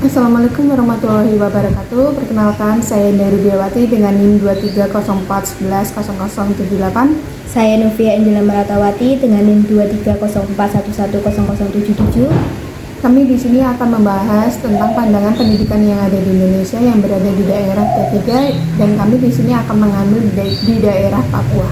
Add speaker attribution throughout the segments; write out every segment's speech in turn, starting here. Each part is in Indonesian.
Speaker 1: Assalamualaikum warahmatullahi wabarakatuh. Perkenalkan, saya Indra Rubiawati dengan NIM 2304110078.
Speaker 2: Saya Novia Angela Meratawati dengan NIM 2304110077.
Speaker 1: Kami di sini akan membahas tentang pandangan pendidikan yang ada di Indonesia yang berada di daerah T3, dan kami di sini akan mengambil di daerah Papua.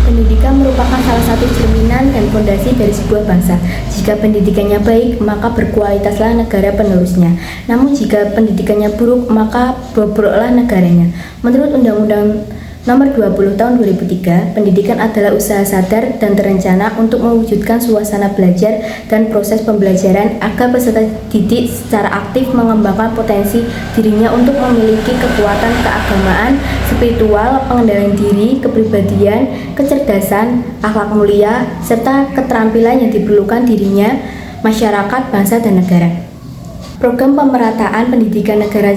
Speaker 2: Pendidikan merupakan salah satu cerminan dan fondasi dari sebuah bangsa. Jika pendidikannya baik, maka berkualitaslah negara penerusnya. Namun jika pendidikannya buruk, maka bobroklah negaranya. Menurut Undang-Undang Nomor 20 Tahun 2003, pendidikan adalah usaha sadar dan terencana untuk mewujudkan suasana belajar dan proses pembelajaran agar peserta didik secara aktif mengembangkan potensi dirinya untuk memiliki kekuatan keagamaan, spiritual, pengendalian diri, kepribadian, kecerdasan, akhlak mulia, serta keterampilan yang diperlukan dirinya, masyarakat, bangsa, dan negara. Program pemerataan pendidikan negara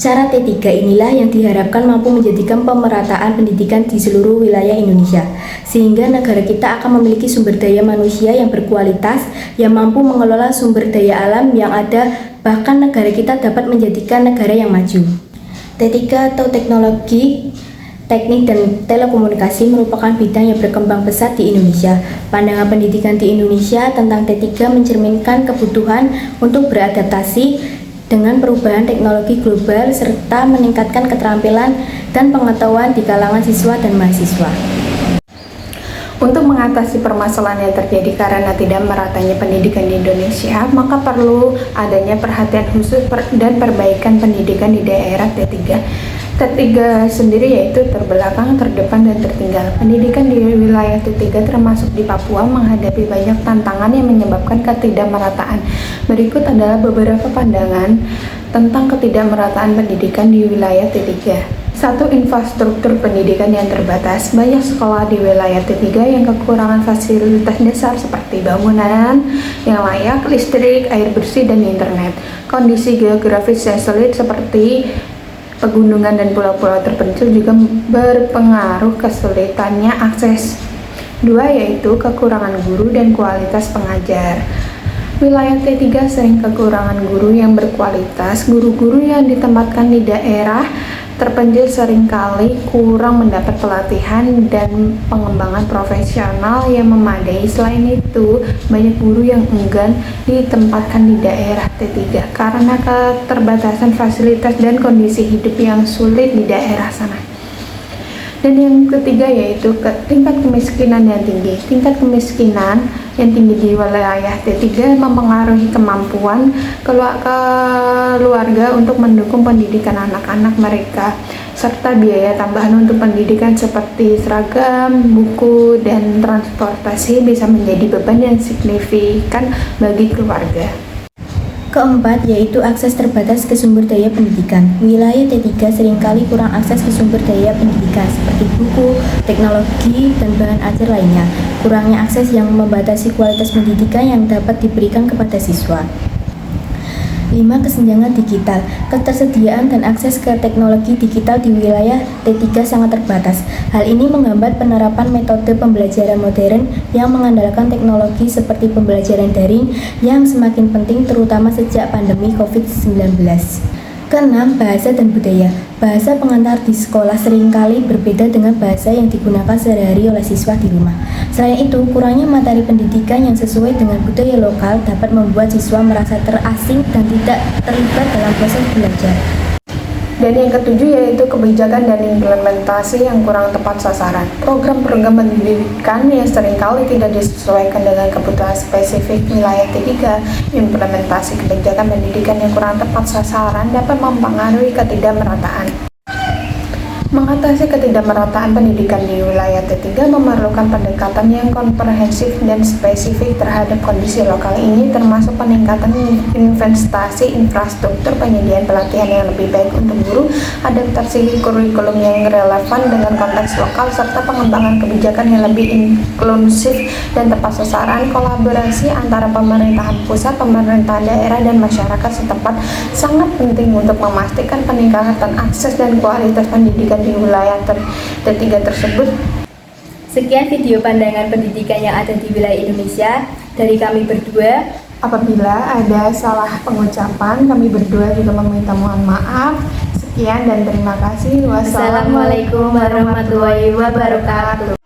Speaker 2: cara T3 inilah yang diharapkan mampu menjadikan pemerataan pendidikan di seluruh wilayah Indonesia, sehingga negara kita akan memiliki sumber daya manusia yang berkualitas, yang mampu mengelola sumber daya alam yang ada, bahkan negara kita dapat menjadikan negara yang maju. T3 atau teknologi, teknik dan telekomunikasi merupakan bidang yang berkembang pesat di Indonesia. Pandangan pendidikan di Indonesia tentang T3 mencerminkan kebutuhan untuk beradaptasi dengan perubahan teknologi global serta meningkatkan keterampilan dan pengetahuan di kalangan siswa dan mahasiswa.
Speaker 1: Untuk mengatasi permasalahan yang terjadi karena tidak meratanya pendidikan di Indonesia, maka perlu adanya perhatian khusus dan perbaikan pendidikan di daerah T3. T3 sendiri yaitu terbelakang, terdepan, dan tertinggal. Pendidikan di wilayah T3 termasuk di Papua menghadapi banyak tantangan yang menyebabkan ketidakmerataan. Berikut adalah beberapa pandangan tentang ketidakmerataan pendidikan di wilayah T3. 1. Infrastruktur pendidikan yang terbatas. Banyak sekolah di wilayah T3 yang kekurangan fasilitas dasar seperti bangunan yang layak, listrik, air bersih, dan internet. Kondisi geografis yang sulit seperti pegunungan dan pulau-pulau terpencil juga berpengaruh kesulitannya akses. 2. Yaitu kekurangan guru dan kualitas pengajar. Wilayah T3 sering kekurangan guru yang berkualitas. Guru-guru yang ditempatkan di daerah terpencil seringkali kurang mendapat pelatihan dan pengembangan profesional yang memadai. Selain itu, banyak guru yang enggan ditempatkan di daerah T3 karena keterbatasan fasilitas dan kondisi hidup yang sulit di daerah sana. Dan yang ketiga yaitu tingkat kemiskinan yang tinggi. Tingkat kemiskinan yang tinggi di wilayah T3 mempengaruhi kemampuan keluarga untuk mendukung pendidikan anak-anak mereka, serta biaya tambahan untuk pendidikan seperti seragam, buku, dan transportasi bisa menjadi beban yang signifikan bagi keluarga.
Speaker 2: Keempat, yaitu akses terbatas ke sumber daya pendidikan. Wilayah T3 seringkali kurang akses ke sumber daya pendidikan seperti buku, teknologi, dan bahan ajar lainnya. Kurangnya akses yang membatasi kualitas pendidikan yang dapat diberikan kepada siswa. 5. Kesenjangan digital. Ketersediaan dan akses ke teknologi digital di wilayah T3 sangat terbatas. Hal ini menghambat penerapan metode pembelajaran modern yang mengandalkan teknologi seperti pembelajaran daring yang semakin penting terutama sejak pandemi COVID-19. Keenam, bahasa dan budaya. Bahasa pengantar di sekolah seringkali berbeda dengan bahasa yang digunakan sehari-hari oleh siswa di rumah. Selain itu, kurangnya materi pendidikan yang sesuai dengan budaya lokal dapat membuat siswa merasa terasing dan tidak terlibat dalam proses belajar.
Speaker 1: Dan yang ketujuh yaitu kebijakan dan implementasi yang kurang tepat sasaran. Program-program pendidikan yang seringkali tidak disesuaikan dengan kebutuhan spesifik wilayah T3. Implementasi kebijakan pendidikan yang kurang tepat sasaran dapat mempengaruhi ketidakmerataan. Mengatasi ketidakmerataan pendidikan di wilayah T3 memerlukan pendekatan yang komprehensif dan spesifik terhadap kondisi lokal ini, termasuk peningkatan investasi infrastruktur, penyediaan pelatihan yang lebih baik untuk guru, adaptasi kurikulum yang relevan dengan konteks lokal, serta pengembangan kebijakan yang lebih inklusif dan tepat sasaran. Kolaborasi antara pemerintahan pusat, pemerintahan daerah, dan masyarakat setempat sangat penting untuk memastikan peningkatan akses dan kualitas pendidikan di wilayah T3 tersebut.
Speaker 2: Sekian video pandangan pendidikan yang ada di wilayah Indonesia dari kami berdua.
Speaker 1: Apabila ada salah pengucapan, kami berdua juga meminta mohon maaf. Sekian dan terima kasih.
Speaker 2: Wassalamualaikum warahmatullahi wabarakatuh.